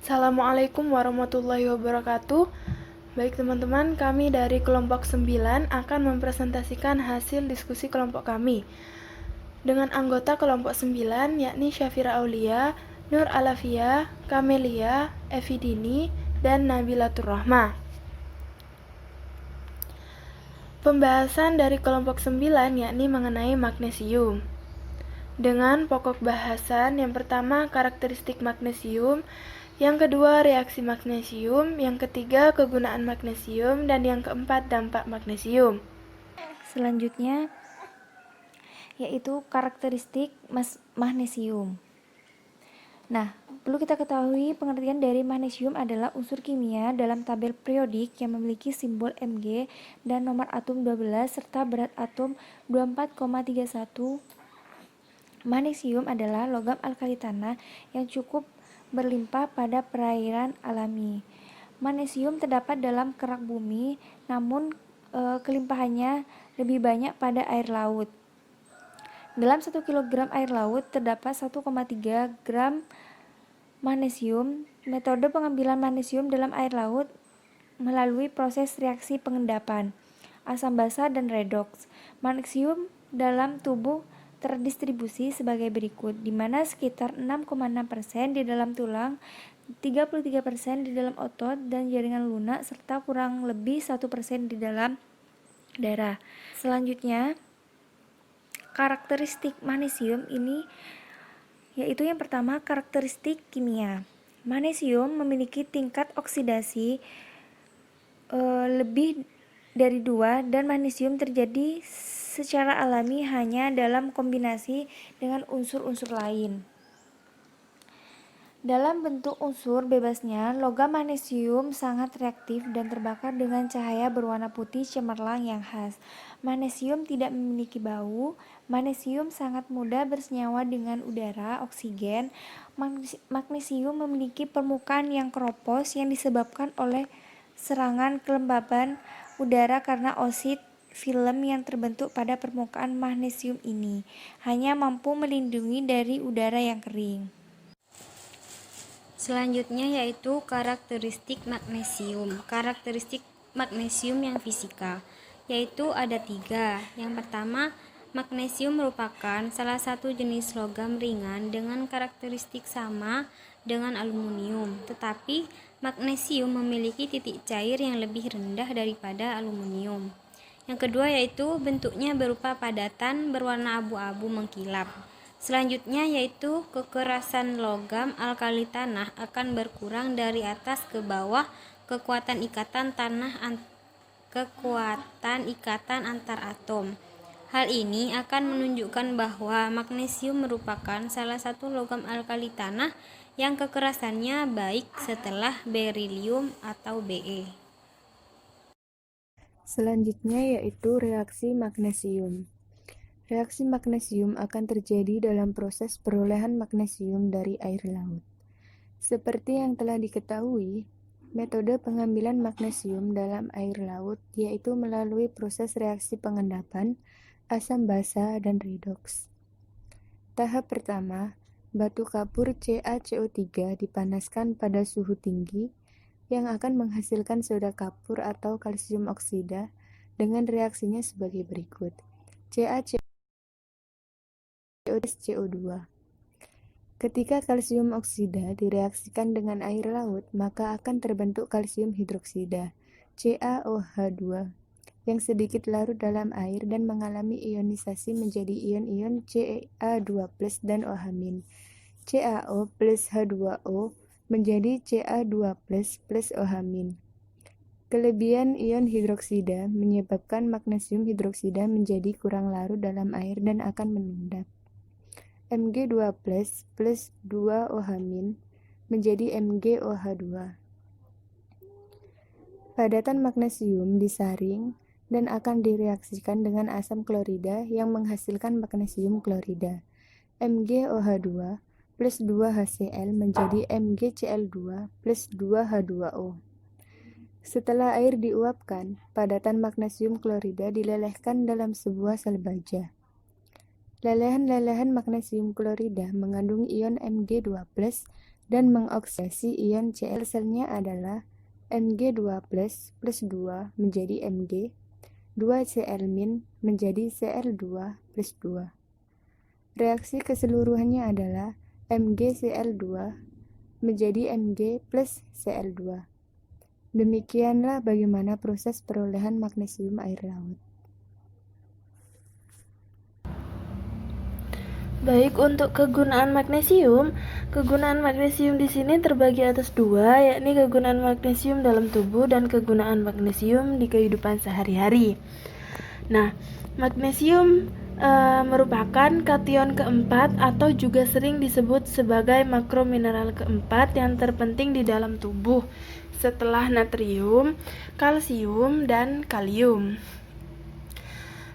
Assalamualaikum warahmatullahi wabarakatuh. Baik teman-teman, kami dari kelompok 9 akan mempresentasikan hasil diskusi kelompok kami dengan anggota kelompok 9 yakni Syafira Aulia, Nur Alafia, Kamelia, Evidini, dan Nabilatur Rahmah. Pembahasan dari kelompok 9 yakni mengenai magnesium. Dengan pokok bahasan yang pertama karakteristik magnesium, yang kedua reaksi magnesium, yang ketiga kegunaan magnesium, dan yang keempat dampak magnesium. Selanjutnya yaitu karakteristik magnesium. Nah, perlu kita ketahui pengertian dari magnesium adalah unsur kimia dalam tabel periodik yang memiliki simbol Mg dan nomor atom 12 serta berat atom 24,31. Magnesium adalah logam alkali tanah yang cukup berlimpah pada perairan alami. Magnesium terdapat dalam kerak bumi, namun kelimpahannya lebih banyak pada air laut. Dalam 1 kg air laut terdapat 1,3 gram magnesium. Metode pengambilan magnesium dalam air laut melalui proses reaksi pengendapan, asam basa, dan redoks. Magnesium dalam tubuh terdistribusi sebagai berikut, di mana sekitar 6,6% di dalam tulang, 33% di dalam otot dan jaringan lunak, serta kurang lebih 1% di dalam darah. Selanjutnya, karakteristik magnesium ini yaitu yang pertama karakteristik kimia. Magnesium memiliki tingkat oksidasi lebih dari 2 dan magnesium terjadi secara alami hanya dalam kombinasi dengan unsur-unsur lain. Dalam bentuk unsur bebasnya, logam magnesium sangat reaktif dan terbakar dengan cahaya berwarna putih cemerlang yang khas. Magnesium tidak memiliki bau. Magnesium sangat mudah bersenyawa dengan udara, oksigen. Magnesium memiliki permukaan yang keropos yang disebabkan oleh serangan kelembaban udara karena oksid film yang terbentuk pada permukaan magnesium ini hanya mampu melindungi dari udara yang kering. Selanjutnya yaitu karakteristik magnesium. Karakteristik magnesium yang fisika yaitu ada 3. Yang pertama, magnesium merupakan salah satu jenis logam ringan dengan karakteristik sama dengan aluminium, tetapi magnesium memiliki titik cair yang lebih rendah daripada aluminium. Yang kedua yaitu bentuknya berupa padatan berwarna abu-abu mengkilap. Selanjutnya yaitu kekerasan logam alkali tanah akan berkurang dari atas ke bawah kekuatan ikatan antar atom. Hal ini akan menunjukkan bahwa magnesium merupakan salah satu logam alkali tanah yang kekerasannya baik setelah berilium atau Be. Selanjutnya yaitu reaksi magnesium. Reaksi magnesium akan terjadi dalam proses perolehan magnesium dari air laut. Seperti yang telah diketahui, metode pengambilan magnesium dalam air laut yaitu melalui proses reaksi pengendapan, asam basa, dan redoks. Tahap pertama, batu kapur CaCO3 dipanaskan pada suhu tinggi yang akan menghasilkan soda kapur atau kalsium oksida dengan reaksinya sebagai berikut. CaCO CO2. Ketika kalsium oksida direaksikan dengan air laut, maka akan terbentuk kalsium hidroksida, CaOH2, yang sedikit larut dalam air dan mengalami ionisasi menjadi ion-ion Ca2+ dan OH-. CaO plus H2O menjadi Ca2+ plus OH-. Kelebihan ion hidroksida menyebabkan magnesium hidroksida menjadi kurang larut dalam air dan akan mengendap. Mg2+ plus 2OH- menjadi MgOH2. Padatan magnesium disaring dan akan direaksikan dengan asam klorida yang menghasilkan magnesium klorida. MgOH2 plus 2HCl menjadi MgCl2 plus 2H2O. Setelah air diuapkan, padatan magnesium klorida dilelehkan dalam sebuah sel baja. Lelehan-lelehan magnesium klorida mengandung ion Mg2+ dan mengoksidasi ion Cl. Hasilnya adalah Mg2+ plus 2 menjadi Mg, 2Cl- menjadi Cl2 plus 2. Reaksi keseluruhannya adalah MgCl2 menjadi Mg plus Cl2. Demikianlah bagaimana proses perolehan magnesium air laut. Baik, untuk kegunaan magnesium di sini terbagi atas dua, yakni kegunaan magnesium dalam tubuh dan kegunaan magnesium di kehidupan sehari-hari. Nah, magnesium merupakan kation keempat atau juga sering disebut sebagai makromineral keempat yang terpenting di dalam tubuh setelah natrium, kalsium, dan kalium.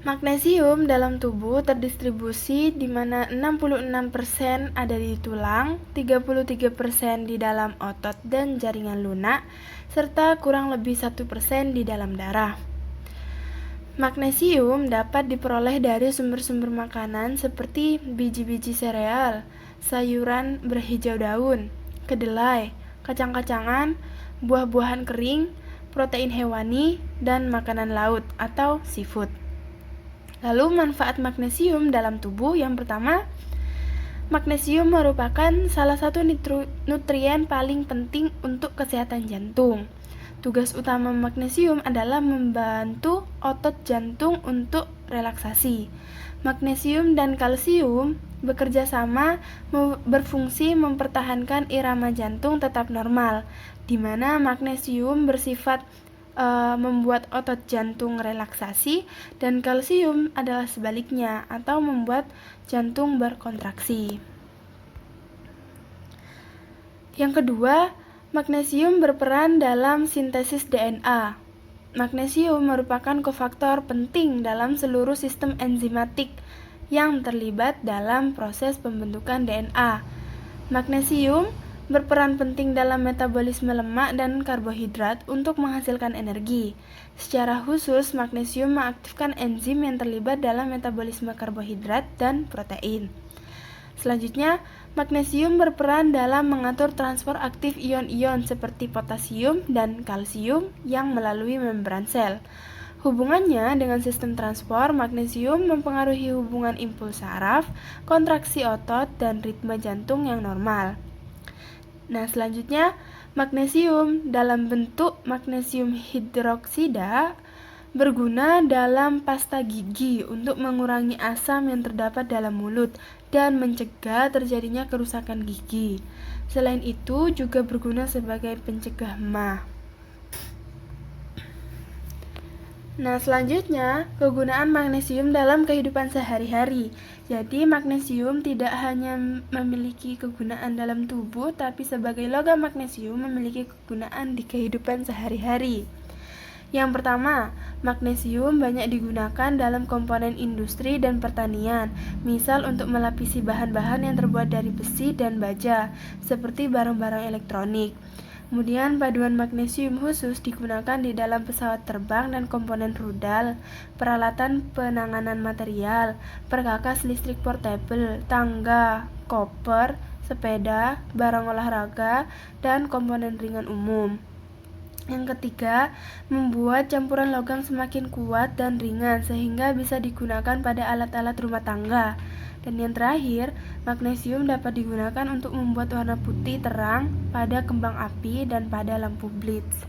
Magnesium dalam tubuh terdistribusi di mana 66% ada di tulang, 33% di dalam otot dan jaringan lunak, serta kurang lebih 1% di dalam darah. Magnesium dapat diperoleh dari sumber-sumber makanan seperti biji-biji sereal, sayuran berhijau daun, kedelai, kacang-kacangan, buah-buahan kering, protein hewani, dan makanan laut atau seafood. Lalu manfaat magnesium dalam tubuh yang pertama, magnesium merupakan salah satu nutrien paling penting untuk kesehatan jantung. Tugas utama magnesium adalah membantu otot jantung untuk relaksasi. Magnesium dan kalsium bekerja sama berfungsi mempertahankan irama jantung tetap normal, di mana magnesium bersifat membuat otot jantung relaksasi dan kalsium adalah sebaliknya atau membuat jantung berkontraksi. Yang kedua, magnesium berperan dalam sintesis DNA. Magnesium merupakan kofaktor penting dalam seluruh sistem enzimatik yang terlibat dalam proses pembentukan DNA. Magnesium berperan penting dalam metabolisme lemak dan karbohidrat untuk menghasilkan energi. Secara khusus, magnesium mengaktifkan enzim yang terlibat dalam metabolisme karbohidrat dan protein. Selanjutnya, magnesium berperan dalam mengatur transport aktif ion-ion seperti potasium dan kalsium yang melalui membran sel. Hubungannya dengan sistem transport, magnesium mempengaruhi hubungan impuls saraf, kontraksi otot, dan ritme jantung yang normal. Nah, selanjutnya magnesium dalam bentuk magnesium hidroksida berguna dalam pasta gigi untuk mengurangi asam yang terdapat dalam mulut dan mencegah terjadinya kerusakan gigi. Selain itu, juga berguna sebagai pencegah MAH. Nah, selanjutnya, kegunaan magnesium dalam kehidupan sehari-hari. Jadi, magnesium tidak hanya memiliki kegunaan dalam tubuh, tapi sebagai logam magnesium memiliki kegunaan di kehidupan sehari-hari. Yang pertama, magnesium banyak digunakan dalam komponen industri dan pertanian, misal untuk melapisi bahan-bahan yang terbuat dari besi dan baja, seperti barang-barang elektronik. Kemudian paduan magnesium khusus digunakan di dalam pesawat terbang dan komponen rudal, peralatan penanganan material, perkakas listrik portable, tangga, koper, sepeda, barang olahraga, dan komponen ringan umum. Yang ketiga, membuat campuran logam semakin kuat dan ringan sehingga bisa digunakan pada alat-alat rumah tangga. Dan yang terakhir, magnesium dapat digunakan untuk membuat warna putih terang pada kembang api dan pada lampu blitz.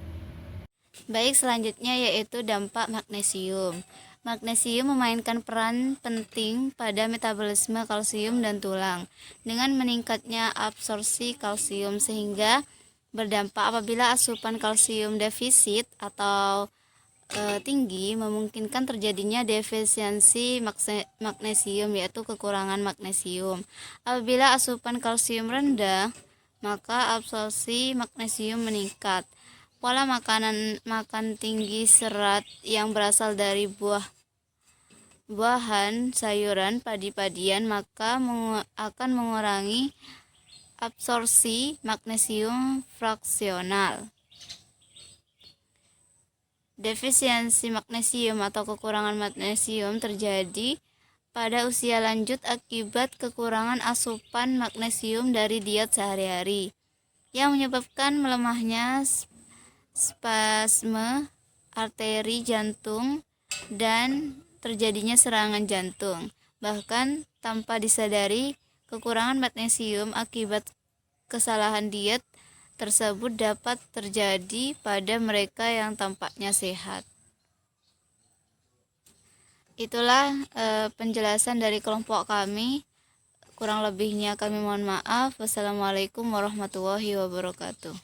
Baik, selanjutnya yaitu dampak magnesium. Magnesium memainkan peran penting pada metabolisme kalsium dan tulang dengan meningkatnya absorpsi kalsium sehingga berdampak apabila asupan kalsium defisit atau tinggi memungkinkan terjadinya defisiensi magnesium yaitu kekurangan magnesium. Apabila asupan kalsium rendah, maka absorpsi magnesium meningkat. Pola makan tinggi serat yang berasal dari buah-buahan, sayuran, padi-padian maka akan mengurangi absorpsi magnesium fraksional. Defisiensi magnesium atau kekurangan magnesium terjadi pada usia lanjut akibat kekurangan asupan magnesium dari diet sehari-hari. yang menyebabkan melemahnya spasme arteri jantung dan terjadinya serangan jantung. Bahkan tanpa disadari, kekurangan magnesium akibat kesalahan diet tersebut dapat terjadi pada mereka yang tampaknya sehat. Itulah penjelasan dari kelompok kami. Kurang lebihnya kami mohon maaf. Wassalamualaikum warahmatullahi wabarakatuh.